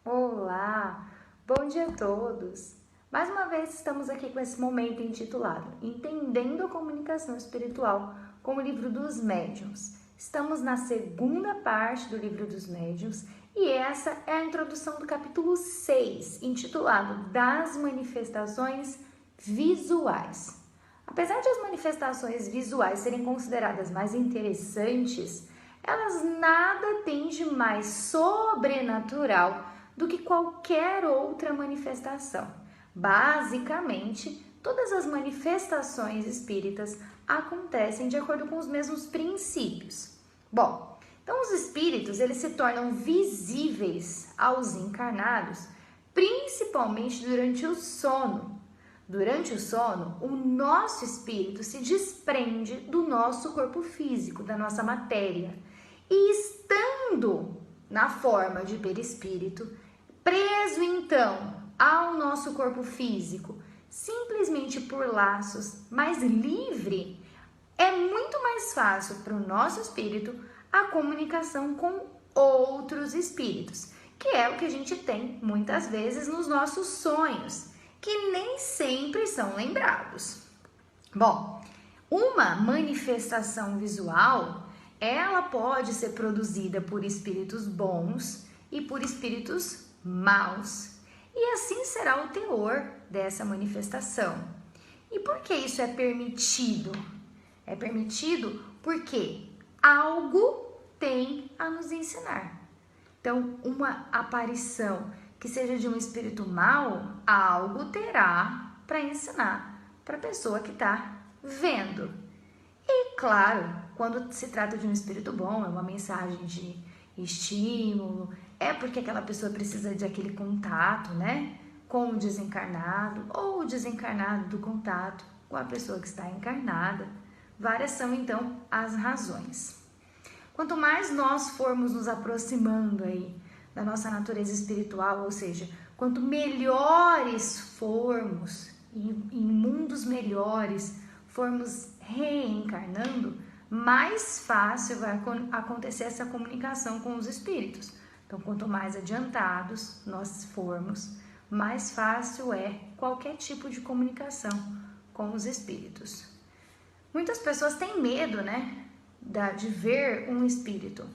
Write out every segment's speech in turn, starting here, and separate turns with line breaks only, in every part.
Olá, bom dia a todos! Mais uma vez estamos aqui com esse momento intitulado Entendendo a Comunicação Espiritual com o Livro dos Médiuns. Estamos na segunda parte do Livro dos Médiuns e essa é a introdução do capítulo 6, intitulado Das Manifestações Visuais. Apesar de as manifestações visuais serem consideradas mais interessantes, elas nada têm de mais sobrenatural do que qualquer outra manifestação. Basicamente, todas as manifestações espíritas acontecem de acordo com os mesmos princípios. Bom, então os espíritos eles se tornam visíveis aos encarnados, principalmente durante o sono. Durante o sono, o nosso espírito se desprende do nosso corpo físico, da nossa matéria, e estando na forma de perispírito, preso então ao nosso corpo físico, simplesmente por laços, mas livre, é muito mais fácil para o nosso espírito a comunicação com outros espíritos, que é o que a gente tem muitas vezes nos nossos sonhos, que nem sempre são lembrados. Bom, uma manifestação visual, ela pode ser produzida por espíritos bons e por espíritos maus. E assim será o teor dessa manifestação. E por que isso é permitido? É permitido porque algo tem a nos ensinar. Então, uma aparição que seja de um espírito mau, algo terá para ensinar para a pessoa que está vendo. E claro, quando se trata de um espírito bom, é uma mensagem de estímulo, é porque aquela pessoa precisa de aquele contato, né, com o desencarnado, ou o desencarnado do contato com a pessoa que está encarnada. Várias são então as razões. Quanto mais nós formos nos aproximando aí da nossa natureza espiritual, ou seja, quanto melhores formos, em mundos melhores, formos reencarnando, mais fácil vai acontecer essa comunicação com os espíritos. Então, quanto mais adiantados nós formos, mais fácil é qualquer tipo de comunicação com os espíritos. Muitas pessoas têm medo, né, de ver um espírito.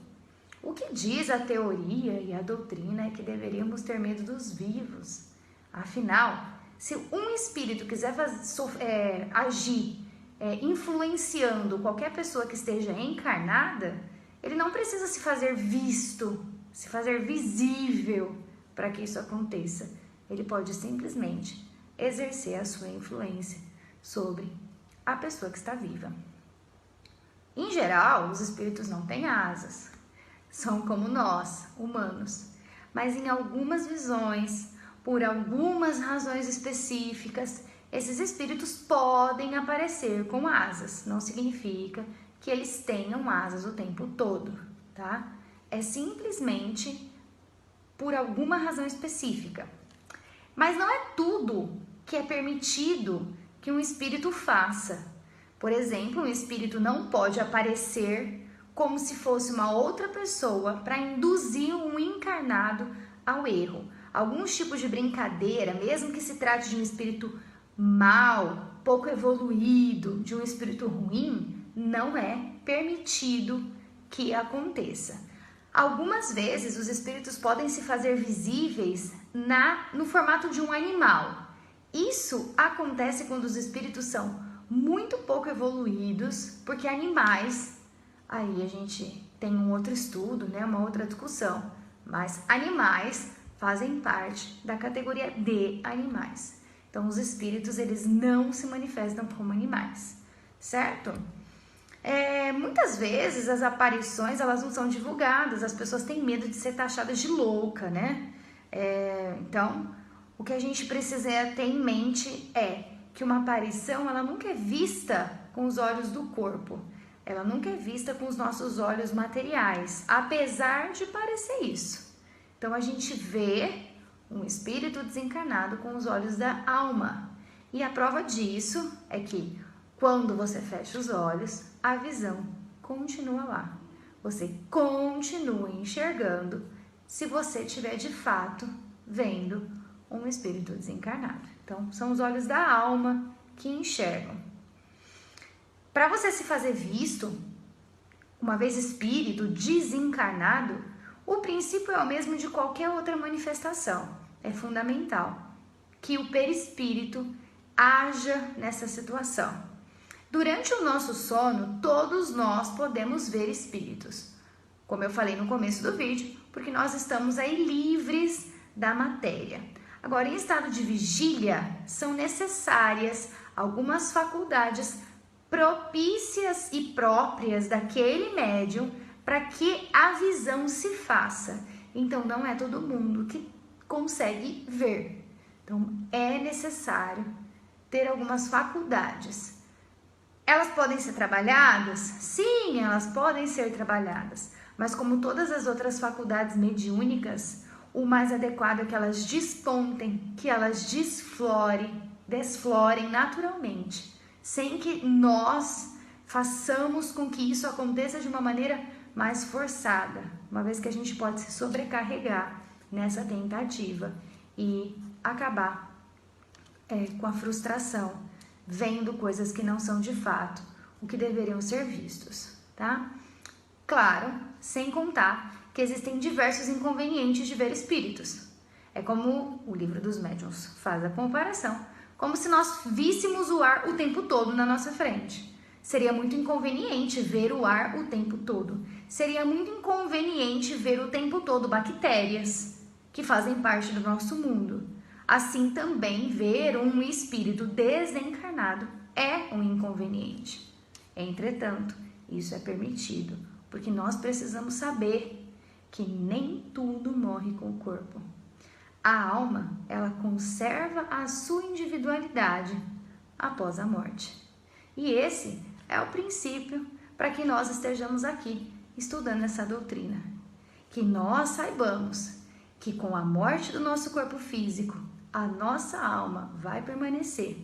O que diz a teoria e a doutrina é que deveríamos ter medo dos vivos. Afinal, se um espírito quiser agir influenciando qualquer pessoa que esteja encarnada, ele não precisa se fazer visto, se fazer visível para que isso aconteça. Ele pode simplesmente exercer a sua influência sobre a pessoa que está viva. Em geral, os espíritos não têm asas. São como nós, humanos, mas em algumas visões, por algumas razões específicas, esses espíritos podem aparecer com asas. Não significa que eles tenham asas o tempo todo, tá? É simplesmente por alguma razão específica. Mas não é tudo que é permitido que um espírito faça. Por exemplo, um espírito não pode aparecer como se fosse uma outra pessoa para induzir um encarnado ao erro. Alguns tipos de brincadeira, mesmo que se trate de um espírito mau, pouco evoluído, de um espírito ruim, não é permitido que aconteça. Algumas vezes os espíritos podem se fazer visíveis no formato de um animal. Isso acontece quando os espíritos são muito pouco evoluídos, porque animais, aí a gente tem um outro estudo, né, uma outra discussão, mas animais fazem parte da categoria de animais. Então, os espíritos, eles não se manifestam como animais, certo? Muitas vezes as aparições, elas não são divulgadas, as pessoas têm medo de ser taxadas de louca, né? Então, o que a gente precisa ter em mente é que uma aparição, ela nunca é vista com os olhos do corpo. Ela nunca é vista com os nossos olhos materiais, apesar de parecer isso. Então, a gente vê um espírito desencarnado com os olhos da alma. E a prova disso é que, quando você fecha os olhos, a visão continua lá. Você continua enxergando se você estiver de fato vendo um espírito desencarnado. Então, são os olhos da alma que enxergam. Para você se fazer visto, uma vez espírito desencarnado, o princípio é o mesmo de qualquer outra manifestação. É fundamental que o perispírito haja nessa situação. Durante o nosso sono, todos nós podemos ver espíritos. Como eu falei no começo do vídeo, porque nós estamos aí livres da matéria. Agora, em estado de vigília, são necessárias algumas faculdades propícias e próprias daquele médium para que a visão se faça. Então, não é todo mundo que consegue ver. Então, é necessário ter algumas faculdades. Elas podem ser trabalhadas? Sim, elas podem ser trabalhadas. Mas como todas as outras faculdades mediúnicas, o mais adequado é que elas despontem, que elas desflorem naturalmente, sem que nós façamos com que isso aconteça de uma maneira mais forçada, uma vez que a gente pode se sobrecarregar nessa tentativa e acabar com a frustração, vendo coisas que não são de fato o que deveriam ser vistos, tá? Claro, sem contar que existem diversos inconvenientes de ver espíritos. É como o livro dos médiuns faz a comparação, como se nós víssemos o ar o tempo todo na nossa frente. Seria muito inconveniente ver o ar o tempo todo. Seria muito inconveniente ver o tempo todo bactérias que fazem parte do nosso mundo. Assim também ver um espírito desencarnado é um inconveniente. Entretanto, isso é permitido, porque nós precisamos saber que nem tudo morre com o corpo. A alma, ela conserva a sua individualidade após a morte. E esse é o princípio para que nós estejamos aqui estudando essa doutrina. Que nós saibamos que com a morte do nosso corpo físico, a nossa alma vai permanecer.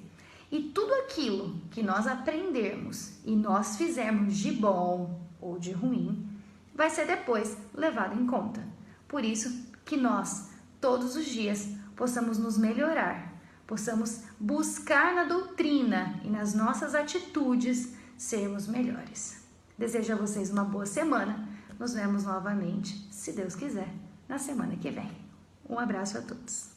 E tudo aquilo que nós aprendermos e nós fizermos de bom ou de ruim, vai ser depois levado em conta. Por isso que nós, todos os dias, possamos nos melhorar, possamos buscar na doutrina e nas nossas atitudes sermos melhores. Desejo a vocês uma boa semana. Nos vemos novamente, se Deus quiser, na semana que vem. Um abraço a todos.